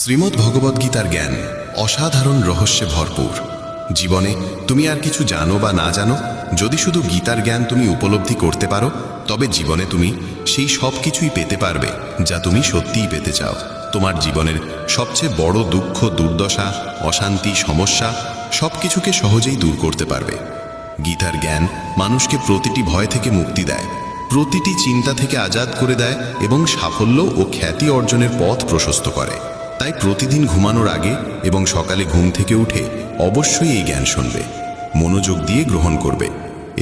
শ্রীমদ্ ভগবদ্গীতার জ্ঞান অসাধারণ রহস্যে ভরপুর। জীবনে তুমি আর কিছু জানো বা না জানো, যদি শুধু গীতার জ্ঞান তুমি উপলব্ধি করতে পারো, তবে জীবনে তুমি সেই সব কিছুই পেতে পারবে যা তুমি সত্যিই পেতে চাও। তোমার জীবনের সবচেয়ে বড় দুঃখ, দুর্দশা, অশান্তি, সমস্যা সব কিছুকে সহজেই দূর করতে পারবে। গীতার জ্ঞান মানুষকে প্রতিটি ভয় থেকে মুক্তি দেয়, প্রতিটি চিন্তা থেকে আজাদ করে দেয় এবং সাফল্য ও খ্যাতি অর্জনের পথ প্রশস্ত করে। তাই প্রতিদিন ঘুমানোর আগে এবং সকালে ঘুম থেকে উঠে অবশ্যই এই জ্ঞান শুনবে, মনোযোগ দিয়ে গ্রহণ করবে।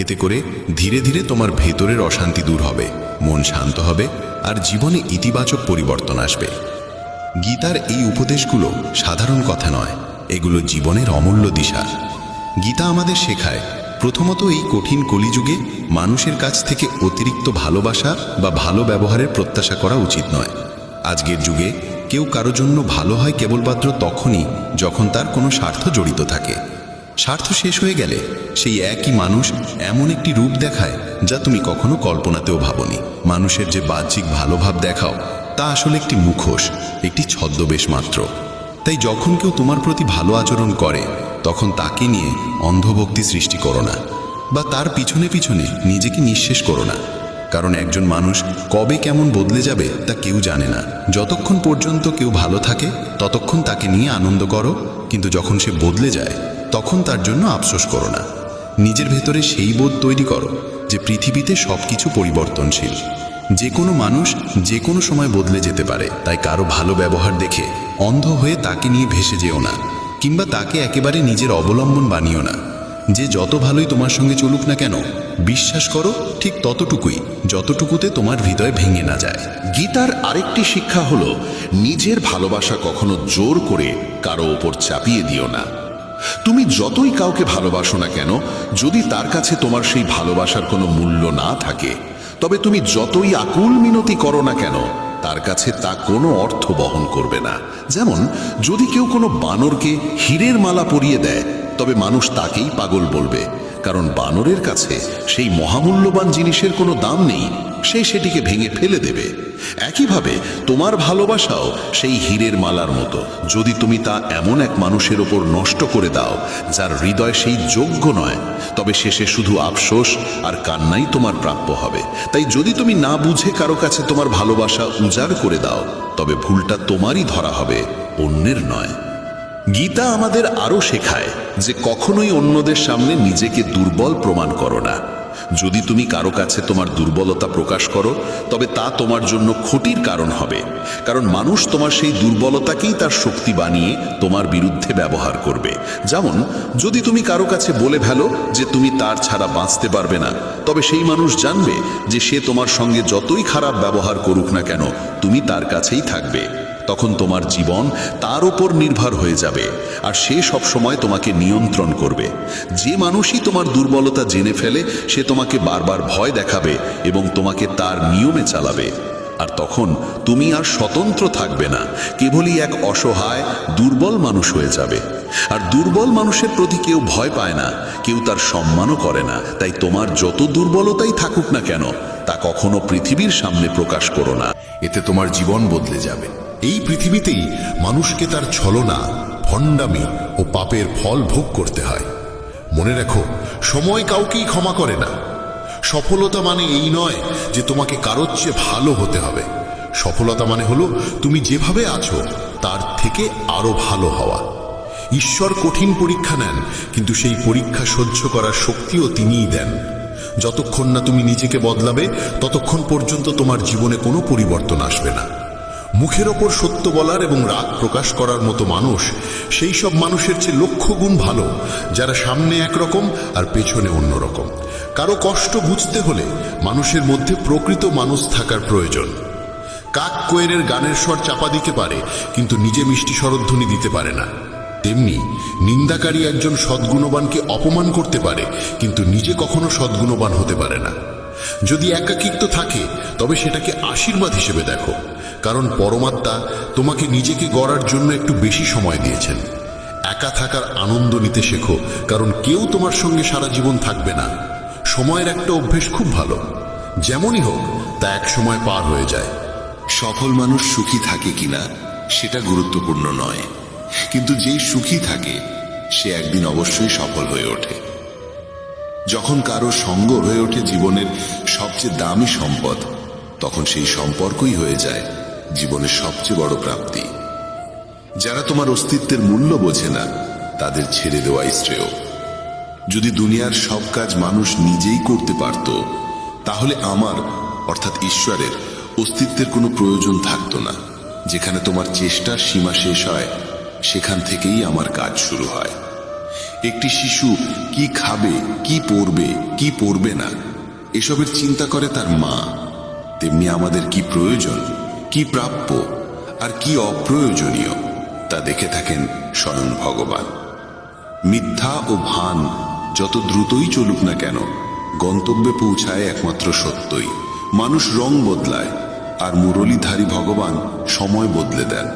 এতে করে ধীরে ধীরে তোমার ভেতরের অশান্তি দূর হবে, মন শান্ত হবে আর জীবনে ইতিবাচক পরিবর্তন আসবে। গীতার এই উপদেশগুলো সাধারণ কথা নয়, এগুলো জীবনের অমূল্য দিশা। গীতা আমাদের শেখায়, প্রথমত এই কঠিন কলিযুগে মানুষের কাছ থেকে অতিরিক্ত ভালোবাসা বা ভালো ব্যবহারের প্রত্যাশা করা উচিত নয়। আজকের যুগে কেউ কারো জন্য ভালো হয় কেবলমাত্র তখনই যখন তার কোনো স্বার্থ জড়িত থাকে। স্বার্থ শেষ হয়ে গেলে সেই একই মানুষ এমন একটি রূপ দেখায় যা তুমি কখনো কল্পনাতেও ভাবোনি। মানুষের যে বাহ্যিক ভালোভাব দেখাও তা আসলে একটি মুখোশ, একটি ছদ্মবেশ মাত্র। তাই যখন কেউ তোমার প্রতি ভালো আচরণ করে তখন তাকে নিয়ে অন্ধভক্তি সৃষ্টি করো না, বা তার পিছনে পিছনে নিজেকে নিঃশেষ করো না। কারণ একজন মানুষ কবে কেমন বদলে যাবে তা কেউ জানে না। যতক্ষণ পর্যন্ত কেউ ভালো থাকে ততক্ষণ তাকে নিয়ে আনন্দ করো, কিন্তু যখন সে বদলে যায় তখন তার জন্য আফসোস করো না। নিজের ভেতরে সেই বোধ তৈরি করো যে পৃথিবীতে সব কিছু পরিবর্তনশীল, যে কোনো মানুষ যে কোনো সময় বদলে যেতে পারে। তাই কারো ভালো ব্যবহার দেখে অন্ধ হয়ে তাকে নিয়ে ভেসে যেও না, কিংবা তাকে একেবারে নিজের অবলম্বন বানিও না। যে যত ভালোই তোমার সঙ্গে চলুক না কেন, বিশ্বাস করো ঠিক ততটুকুই যতটুকুতে তোমার হৃদয় ভেঙে না যায়। গীতার আরেকটি শিক্ষা হলো, নিজের ভালোবাসা কখনো জোর করে কারো ওপর চাপিয়ে দিও না। তুমি যতই কাউকে ভালোবাসো না কেন, যদি তার কাছে তোমার সেই ভালোবাসার কোনো মূল্য না থাকে, তবে তুমি যতই আকুল মিনতি করো না কেন, তার কাছে তা কোনো অর্থ বহন করবে না। যেমন যদি কেউ কোনো বানরকে হীরের মালা পরিয়ে দেয়, তবে মানুষ তাকেই পাগল বলবে, কারণ বানরের কাছে সেই মহামূল্যবান জিনিসের কোনো দাম নেই, সে সেটিকে ভেঙে ফেলে দেবে। একইভাবে তোমার ভালোবাসাও সেই হীরের মালার মতো। যদি তুমি তা এমন এক মানুষের ওপর নষ্ট করে দাও যার হৃদয় সেই যোগ্য নয়, তবে শেষে শুধু আফসোস আর কান্নাই তোমার প্রাপ্য হবে। তাই যদি তুমি না বুঝে কারো কাছে তোমার ভালোবাসা উজাড় করে দাও, তবে ভুলটা তোমারই ধরা হবে, অন্যের নয়। গীতা আমাদের আরও শেখায় যে কখনোই অন্যদের সামনে নিজেকে দুর্বল প্রমাণ করো না। যদি তুমি কারো কাছে তোমার দুর্বলতা প্রকাশ করো, তবে তা তোমার জন্য ক্ষতির কারণ হবে, কারণ মানুষ তোমার সেই দুর্বলতাকেই তার শক্তি বানিয়ে তোমার বিরুদ্ধে ব্যবহার করবে। যেমন যদি তুমি কারো কাছে বলে ফেলো যে তুমি তার ছাড়া বাঁচতে পারবে না, তবে সেই মানুষ জানবে যে সে তোমার সঙ্গে যতই খারাপ ব্যবহার করুক না কেন, তুমি তার কাছেই থাকবে। তখন তোমার জীবন তার উপর নির্ভর হয়ে যাবে, আর সে সব সময় তোমাকে নিয়ন্ত্রণ করবে। যে মানুষই তোমার দুর্বলতা জেনে ফেলে, সে তোমাকে বারবার ভয় দেখাবে এবং তোমাকে তার নিয়মে চালাবে। আর তখন তুমি আর স্বতন্ত্র থাকবে না, কেবলই এক অসহায় দুর্বল মানুষ হয়ে যাবে। আর দুর্বল মানুষের প্রতি কেউ ভয় পায় না, কেউ তার সম্মানও করে না। তাই তোমার যত দুর্বলতাই থাকুক না কেন, তা কখনো পৃথিবীর সামনে প্রকাশ করো না, এতে তোমার জীবন বদলে যাবে। এই পৃথিবীতেই মানুষকে তার ছলনা, ভণ্ডামি ও পাপের ফল ভোগ করতে হয়। মনে রেখো, সময় কাউকেই ক্ষমা করে না। সফলতা মানে এই নয় যে তোমাকে কারোর চেয়ে ভালো হতে হবে। সফলতা মানে হলো তুমি যেভাবে আছো তার থেকে আরো ভালো হওয়া। ঈশ্বর কঠিন পরীক্ষা নেন, কিন্তু সেই পরীক্ষা সহ্য করার শক্তিও তিনিই দেন। যতক্ষণ না তুমি নিজেকে বদলাবে, ততক্ষণ পর্যন্ত তোমার জীবনে কোনো পরিবর্তন আসবে না। মুখের ওপর সত্য বলার এবং রাগ প্রকাশ করার মতো মানুষ সেই সব মানুষের চেয়ে লক্ষ গুণ ভালো, যারা সামনে একরকম আর পেছনে অন্যরকম। কারো কষ্ট বুঝতে হলে মানুষের মধ্যে প্রকৃত মানুষ থাকার প্রয়োজন। কাক কোয়েলের গানের স্বর চাপা দিতে পারে, কিন্তু নিজে মিষ্টি স্বরধ্বনি দিতে পারে না। তেমনি নিন্দাকারী একজন সদ্গুণবানকে অপমান করতে পারে, কিন্তু নিজে কখনো সদ্গুণবান হতে পারে না। যদি একাকিত্ব থাকে, তবে সেটাকে আশীর্বাদ হিসেবে দেখো, কারণ পরমাত্মা তোমাকে নিজেকে গড়ার জন্য একটু বেশি সময় দিয়েছেন। একা থাকার আনন্দ নিতে শেখো, কারণ কেউ তোমার সঙ্গে সারা জীবন থাকবে না। সময়ের একটা অভ্যেস খুব ভালো, যেমনই হোক তা এক সময় পার হয়ে যায়। সফল মানুষ সুখী থাকে কিনা সেটা গুরুত্বপূর্ণ নয়, কিন্তু যেই সুখী থাকে সে একদিন অবশ্যই সফল হয়ে ওঠে। যখন কারো সঙ্গ হয়ে ওঠে জীবনের সবচেয়ে দামি সম্পদ, তখন সেই সম্পর্কই হয়ে যায় জীবনের সবচেয়ে বড় প্রাপ্তি। যারা তোমার অস্তিত্বের মূল্য বোঝে না তাদের ছেড়ে দেওয়াই শ্রেয়। যদি দুনিয়ার সব কাজ মানুষ নিজেই করতে পারত, তাহলে আমার অর্থাৎ ঈশ্বরের অস্তিত্বের কোনো প্রয়োজন থাকতো না। যেখানে তোমার চেষ্টার সীমা শেষ হয়, সেখান থেকেই আমার কাজ শুরু হয়। একটি শিশু কি খাবে, কি পরবে, কি পরবে না, এসবের চিন্তা করে তার মা। তেমনি আমাদের কি প্রয়োজন, কি প্রাপ্য আর কি অপ্রয়োজনীয় তা দেখে থাকেন স্বয়ং ভগবান। মিথ্যা ও ভান যত দ্রুতই চলুক না কেন, গন্তব্যে পৌঁছায় একমাত্র সত্যই। মানুষ রং বদলায়, আর মুরলীধারী ভগবান সময় বদলে দেন।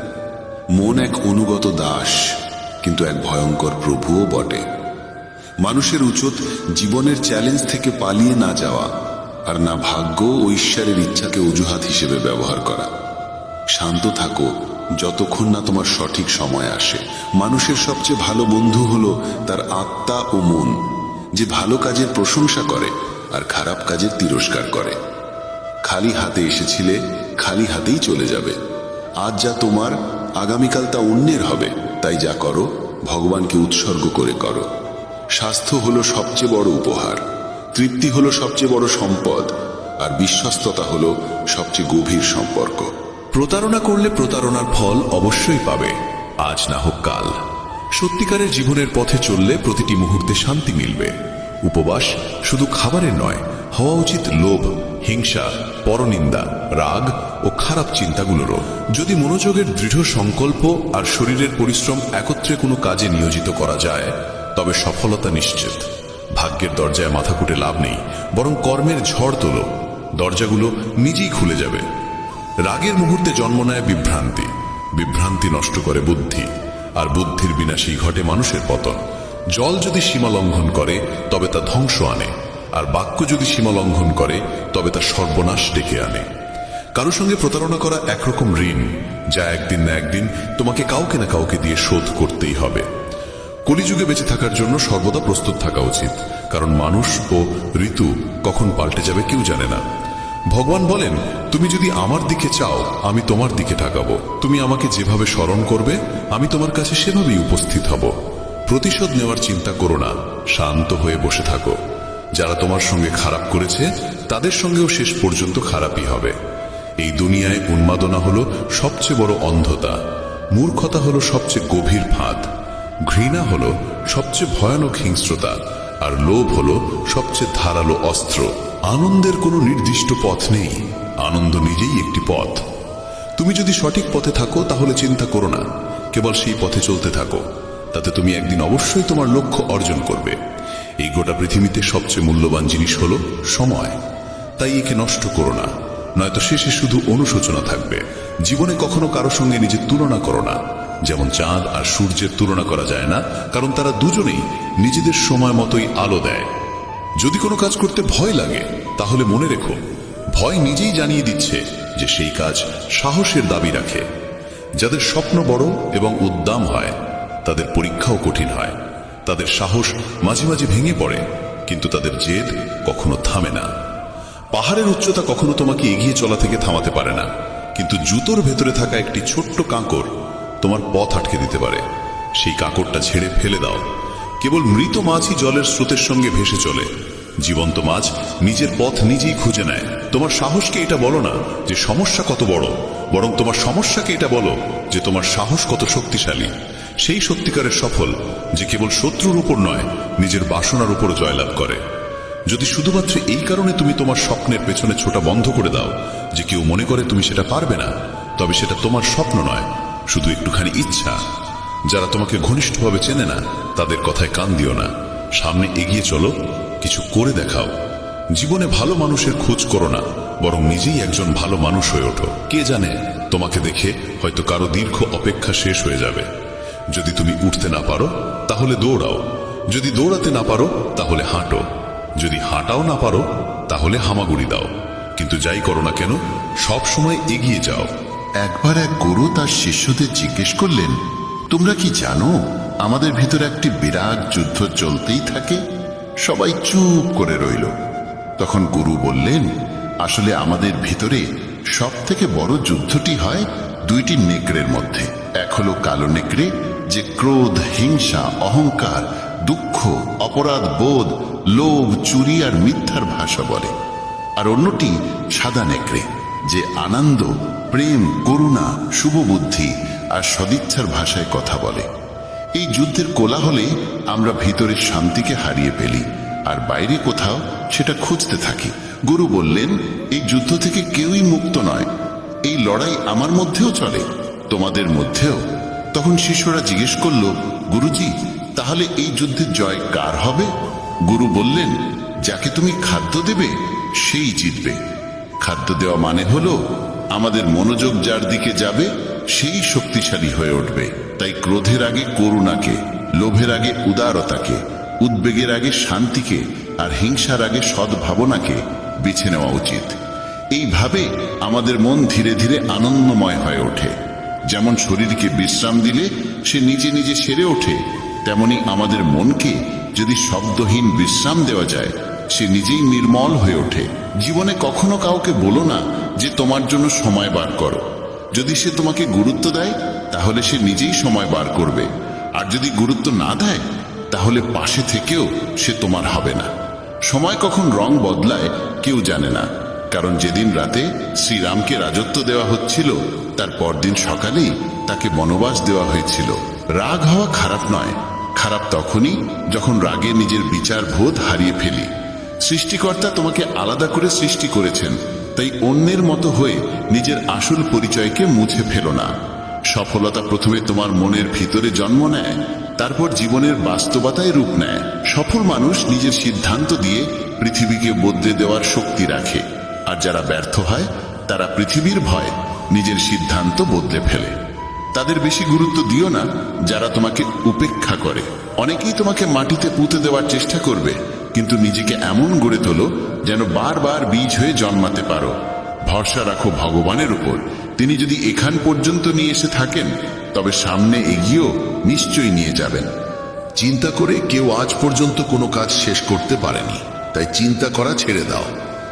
মন এক অনুগত দাস, কিন্তু এক ভয়ঙ্কর প্রভুও বটে। মানুষের উচিত জীবনের চ্যালেঞ্জ থেকে পালিয়ে না যাওয়া, আর না ভাগ্য ও ঈশ্বরের ইচ্ছাকে অজুহাত হিসেবে ব্যবহার করা। শান্ত থাকো যতক্ষণ না তোমার সঠিক সময় আসে। মানুষের সবচেয়ে ভালো বন্ধু হলো তার আত্মা ও মন, যে ভালো কাজের প্রশংসা করে আর খারাপ কাজের তিরস্কার করে। খালি হাতে এসেছিলে, খালি হাতেই চলে যাবে। আজ যা তোমার, আগামীকাল তা অন্যের হবে। তাই যা করো ভগবানকে উৎসর্গ করে করো। স্বাস্থ্য হলো সবচেয়ে বড় উপহার, তৃপ্তি হলো সবচেয়ে বড় সম্পদ, আর বিশ্বস্ততা হলো সবচেয়ে গভীর সম্পর্ক। প্রতারণা করলে প্রতারণার ফল অবশ্যই পাবে, আজ না হোক কাল। সত্যিকারের জীবনের পথে চললে প্রতিটি মুহূর্তে শান্তি মিলবে। উপবাস শুধু খাবারের নয়, হওয়া উচিত লোভ, হিংসা, পরনিন্দা, রাগ ও খারাপ চিন্তাগুলোরও। যদি মনোযোগের দৃঢ় সংকল্প আর শরীরের পরিশ্রম একত্রে কোনো কাজে নিয়োজিত করা যায়, তবে সফলতা নিশ্চিত। ভাগ্যের দরজায় মাথা কুটে লাভ নেই, বরং কর্মের ঝড় তোলো, দরজাগুলো নিজেই খুলে যাবে। রাগের মুহূর্তে জন্ম নেয় বিভ্রান্তি, বিভ্রান্তি নষ্ট করে বুদ্ধি, আর বুদ্ধির বিনাশেই ঘটে মানুষের পতন। জল যদি সীমা লঙ্ঘন করে তবে তা ধ্বংস আনে, আর বাক্য যদি সীমা লঙ্ঘন করে তবে তা সর্বনাশ ডেকে আনে। কারো সঙ্গে প্রতারণা করা একরকম ঋণ, যা একদিন না একদিন তোমাকে কাউকে না কাউকে দিয়ে শোধ করতেই হবে। কলিযুগে বেঁচে থাকার জন্য সর্বদা প্রস্তুত থাকা উচিত, কারণ মানুষ ও ঋতু কখন পাল্টে যাবে কেউ জানে না। ভগবান বলেন, তুমি যদি আমার দিকে চাও আমি তোমার দিকে তাকাবো। তুমি আমাকে যেভাবে স্মরণ করবে আমি তোমার কাছে সেভাবেই উপস্থিত হব। প্রতিশোধ নেওয়ার চিন্তা করো না, শান্ত হয়ে বসে থাকো। যারা তোমার সঙ্গে খারাপ করেছে তাদের সঙ্গেও শেষ পর্যন্ত খারাপই হবে। এই দুনিয়ায় উন্মাদনা হলো সবচেয়ে বড় অন্ধতা, মূর্খতা হলো সবচেয়ে গভীর ফাঁদ, ঘৃণা হলো সবচেয়ে ভয়ানক হিংস্রতা, আর লোভ হলো সবচেয়ে ধারালো অস্ত্র। আনন্দের কোনো নির্দিষ্ট পথ নেই, আনন্দ নিজেই একটি পথ। তুমি যদি সঠিক পথে থাকো তাহলে চিন্তা করো না, কেবল সেই পথে চলতে থাকো। তাতে তুমি একদিন অবশ্যই তোমার লক্ষ্য অর্জন করবে। এই গোটা পৃথিবীতে সবচেয়ে মূল্যবান জিনিস হলো সময়, তাই একে নষ্ট করো না, নয়তো শেষে শুধু অনুশোচনা থাকবে। জীবনে কখনো কারো সঙ্গে নিজের তুলনা করো না। যেমন চাঁদ আর সূর্যের তুলনা করা যায় না, কারণ তারা দুজনেই নিজেদের সময় মতোই আলো দেয়। যদি কোনো কাজ করতে ভয় লাগে তাহলে মনে রেখো, ভয় নিজেই জানিয়ে দিচ্ছে যে সেই কাজ সাহসের দাবি রাখে। যাদের স্বপ্ন বড় এবং উদ্দাম হয় তাদের পরীক্ষাও কঠিন হয়। তাদের সাহস মাঝে মাঝে ভেঙে পড়ে, কিন্তু তাদের জেদ কখনো থামে না। পাহাড়ের উচ্চতা কখনো তোমাকে এগিয়ে চলা থেকে থামাতে পারে না, কিন্তু জুতোর ভেতরে থাকা একটি ছোট্ট কাঁকড় তোমার পথ আটকে দিতে পারে। সেই কাঁকড়টা ছেড়ে ফেলে দাও। কেবল মৃত মাছই জলের স্রোতের সঙ্গে ভেসে চলে, জীবন্ত মাছ নিজের পথ নিজেই খুঁজে নেয়। তোমার সাহসকে এটা বলো না যে সমস্যা কত বড়, বরং তোমার সমস্যাকে এটা বলো যে তোমার সাহস কত শক্তিশালী। সেই সত্যিকারের সফল যে কেবল শত্রুর উপর নয়, নিজের বাসনার উপর জয়লাভ করে। যদি শুধুমাত্র এই কারণে তুমি তোমার স্বপ্নের পেছনে ছোটা বন্ধ করে দাও যে কেউ মনে করে তুমি সেটা পারবে না, তবে সেটা তোমার স্বপ্ন নয়, শুধু একটুখানি ইচ্ছা। যারা তোমাকে ঘনিষ্ঠভাবে চেনে না তাদের কথায় কান দিও না, সামনে এগিয়ে চলো, কিছু করে দেখাও। জীবনে ভালো মানুষের খোঁজ করো না, বরং নিজেই একজন ভালো মানুষ হয়ে ওঠো। কে জানে, তোমাকে দেখে হয়তো কারো দীর্ঘ অপেক্ষা শেষ হয়ে যাবে। যদি তুমি উঠতে না পারো তাহলে দৌড়াও, যদি দৌড়াতে না পারো তাহলে হাঁটো, যদি হাঁটাও না পারো তাহলে হামাগুড়ি দাও। কিন্তু যাই করো না কেন সব সময় এগিয়ে যাও, একবার এক গুরু তার শিষ্যদের জিজ্ঞেস করলেন, তোমরা কি জানো আমাদের ভিতরে একটি বিরাট যুদ্ধ চলতেই থাকে? সবাই চুপ করে রইল। তখন গুরু বললেন, আসলে আমাদের ভিতরে সব থেকে বড় যুদ্ধটি হয় দুইটি নেকড়ের মধ্যে। এক হলো কালো নেকড়ে, যে ক্রোধ, হিংসা, অহংকার, দুঃখ, অপরাধ বোধ, লোভ, চুরি আর মিথ্যার ভাষা বলে। আর অন্যটি সাদা নেকড়ে, যে আনন্দ, প্রেম, করুণা, শুভবুদ্ধি আর সদিচ্ছার ভাষায় কথা বলে। এই যুদ্ধের কোলাহলে আমরা ভিতরের শান্তিকে হারিয়ে ফেলি আর বাইরে কোথাও সেটা খুঁজতে থাকি। গুরু বললেন, এই যুদ্ধ থেকে কেউই মুক্ত নয়। এই লড়াই আমার মধ্যেও চলে, তোমাদের মধ্যেও। তখন শিষ্যরা জিজ্ঞেস করল, গুরুজি, তাহলে এই যুদ্ধের জয় কার হবে? গুরু বললেন, যাকে তুমি খাদ্য দেবে সেই জিতবে। খাদ্য দেওয়া মানে হলো আমাদের মনোযোগ যার দিকে যাবে সেই শক্তিশালী হয়ে উঠবে। তাই ক্রোধের আগে করুণাকে, লোভের আগে উদারতাকে, উদ্বেগের আগে শান্তিকে আর হিংসার আগে সদ্ভাবনাকে বেছে নেওয়া উচিত। এইভাবে আমাদের মন ধীরে ধীরে আনন্দময় হয়ে ওঠে। যেমন শরীরকে বিশ্রাম দিলে সে নিজে নিজে সেরে ওঠে, তেমনি আমাদের মনকে যদি শব্দহীন বিশ্রাম দেওয়া যায় সে নিজেই নির্মল হয়ে ওঠে। জীবনে কখনো কাউকে বলো না যে তোমার জন্য সময় বার করো। যদি সে তোমাকে গুরুত্ব দেয় তাহলে সে নিজেই সময় বার করবে, আর যদি গুরুত্ব না দেয় তাহলে পাশে থেকেও সে তোমার হবে না। সময় কখন রং বদলায় কেউ জানে না, কারণ যেদিন রাতে শ্রীরামকে রাজত্ব দেওয়া হচ্ছিল তার পরদিন সকালেই তাকে বনবাস দেওয়া হয়েছিল। রাগ হওয়া খারাপ নয়, খারাপ তখনই যখন রাগে নিজের বিচার বোধ হারিয়ে ফেলি। সৃষ্টিকর্তা তোমাকে আলাদা করে সৃষ্টি করেছেন, তাই অন্যের মতো হয়ে নিজের আসল পরিচয়কে মুছে ফেলো না। সফলতা প্রথমে তোমার মনের ভিতরে জন্ম নেয়, তারপর জীবনের বাস্তবতায় রূপ নেয়। সফল মানুষ নিজের সিদ্ধান্ত দিয়ে পৃথিবীকে বদলে দেওয়ার শক্তি রাখে, আর যারা ব্যর্থ হয় তারা পৃথিবীর ভয়ে নিজের সিদ্ধান্ত বদলে ফেলে। তাদের বেশি গুরুত্ব দিও না যারা তোমাকে উপেক্ষা করে। অনেকেই তোমাকে মাটিতে পুঁতে দেওয়ার চেষ্টা করবে, কিন্তু নিজেকে এমন গড়ে তোলো যেন বারবার বীজ হয়ে জন্মাতে পারো। ভরসা রাখো ভগবানের উপর, তিনি যদি এখান পর্যন্ত নিয়ে এসে থাকেন তবে সামনে এগিয়েও নিশ্চয়ই নিয়ে যাবেন। চিন্তা করে কেউ আজ পর্যন্ত কোনো কাজ শেষ করতে পারেনি, তাই চিন্তা করা ছেড়ে দাও।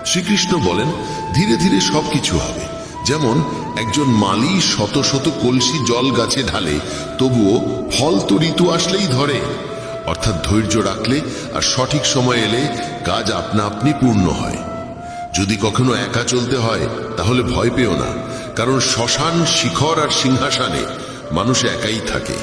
শ্রীকৃষ্ণ বলেন, ধীরে ধীরে সবকিছু হবে। যেমন একজন মালি শত শত কলসি জল গাছে ঢালে, তবুও ফল তো ঋতু আসলেই ধরে। অর্থাৎ ধৈর্য রাখলে আর সঠিক সময় এলে কাজ আপনা আপনি পূর্ণ হয়। যদি কখনো একা চলতে হয় তাহলে ভয় পেও না, কারণ শ্মশান, শিখর আর সিংহাসনে মানুষ একাই থাকে।